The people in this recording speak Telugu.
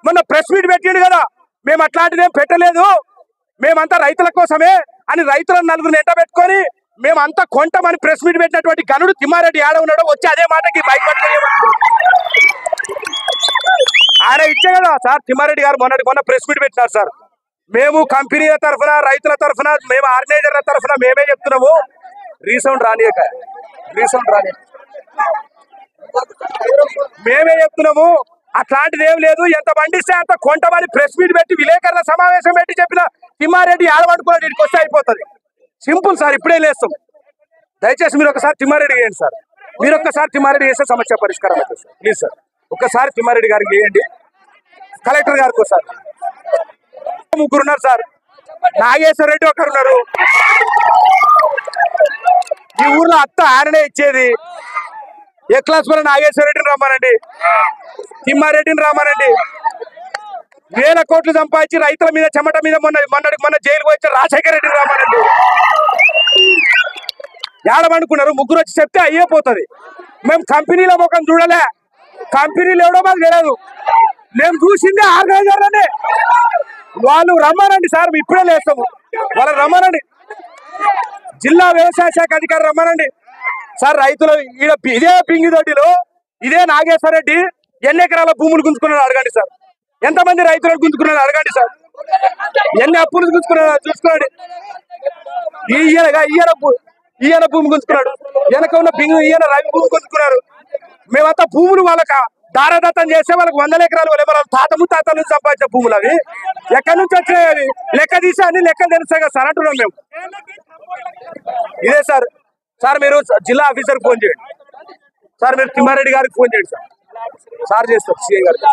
మొన్న ప్రెస్ మీట్ పెట్టిండు కదా, మేము అట్లాంటిదేం పెట్టలేదు, మేమంతా రైతుల కోసమే అని రైతులను నలుగురిని ఎంట పెట్టుకొని మేమంతా కొంటామని ప్రెస్ మీట్ పెట్టినటువంటి గనుడు తిమ్మారెడ్డి ఏడ ఉన్నాడో వచ్చి అదే మాటకి బైక్ ఆయన ఇచ్చే కదా సార్. తిమ్మారెడ్డి గారు మొన్న ప్రెస్ మీట్ పెట్టినారు సార్. మేము కంపెనీల తరఫున రైతుల తరఫున మేము ఆర్గనైజర్ల తరఫున మేమే చెప్తున్నాము, రీసౌండ్ రానియక మేమే చెప్తున్నాము, అట్లాంటిది ఏం లేదు, ఎంత పండిస్తే అంత కొంటమని ప్రెస్ మీట్ పెట్టి విలేకరుల సమావేశం పెట్టి చెప్పిన తిమ్మారెడ్డి ఆడబడుకున్నాడు, ఇంటికి వస్తే అయిపోతుంది. సింపుల్ సార్, ఇప్పుడే లేస్తాం. దయచేసి మీరు ఒకసారి తిమ్మారెడ్డి చేయండి సార్, మీరు ఒక్కసారి తిమ్మారెడ్డి చేస్తే సమస్య పరిష్కారం అవుతుంది సార్. ప్లీజ్ సార్, ఒక్కసారి తిమ్మారెడ్డి గారికి చేయండి, కలెక్టర్ గారికి ఒకసారి. ముగ్గురు ఉన్నారు సార్, నాగేశ్వర రెడ్డి ఒకరు ఉన్నారు. ఈ ఊర్లో అత్త ఆయననే ఇచ్చేది. ఏ క్లాస్ వల్ల నాగేశ్వర రెడ్డిని రమ్మానండి, తిమ్మారెడ్డిని రమ్మానండి. 1000 కోట్లు సంపాదించి రైతుల మీద చెమట మీద మొన్న జైలుకు వచ్చి రాజశేఖర రెడ్డిని రమ్మానండి. ఏడమనుకున్నారు, ముగ్గురు వచ్చి చెప్తే అయ్యేపోతుంది. మేము కంపెనీల ముఖం చూడలే, కంపెనీలు ఎవడో మాకు తెలియదు, మేము చూసిందే ఆర్గనైజర్లనే. వాళ్ళు రమ్మానండి సార్, ఇప్పుడే లేస్తాము, వాళ్ళని రమ్మానండి. జిల్లా వ్యవసాయ శాఖ అధికారి రమ్మానండి సార్. రైతులు ఇదే పింగిదొడ్డిలో ఇదే నాగేశ్వర రెడ్డి ఎన్ని ఎకరాల భూములు గుంజుకున్నాడు అడగండి సార్, ఎంతమంది రైతులను గుంజుకున్నాడు అడగండి సార్, ఎన్ని అప్పులు గుంజుకున్నాడు చూసుకోండి. ఈయన భూమి గుంజుకున్నాడు, వెనక ఉన్న ఈయన రవి భూమి గుంజుకున్నారు. మేమంతా భూములు వాళ్ళకి దారదత్తం చేస్తే వాళ్ళకి 100 ఎకరాలు వాళ్ళ తాత ముత్తాతల నుంచి సంపాదించే భూములు అవి ఎక్కడి నుంచి వచ్చినాయి, అవి లెక్క తీసి అన్ని లెక్కలు తెలుస్తాయి కదా సార్ అంటున్నాం మేము. ఇదే సార్. సార్ మీరు జిల్లా ఆఫీసర్కి ఫోన్ చేయండి సార్, మీరు తిమ్మారెడ్డి గారికి ఫోన్ చేయండి సార్, సార్ చేస్తారు సిఐ గారికి.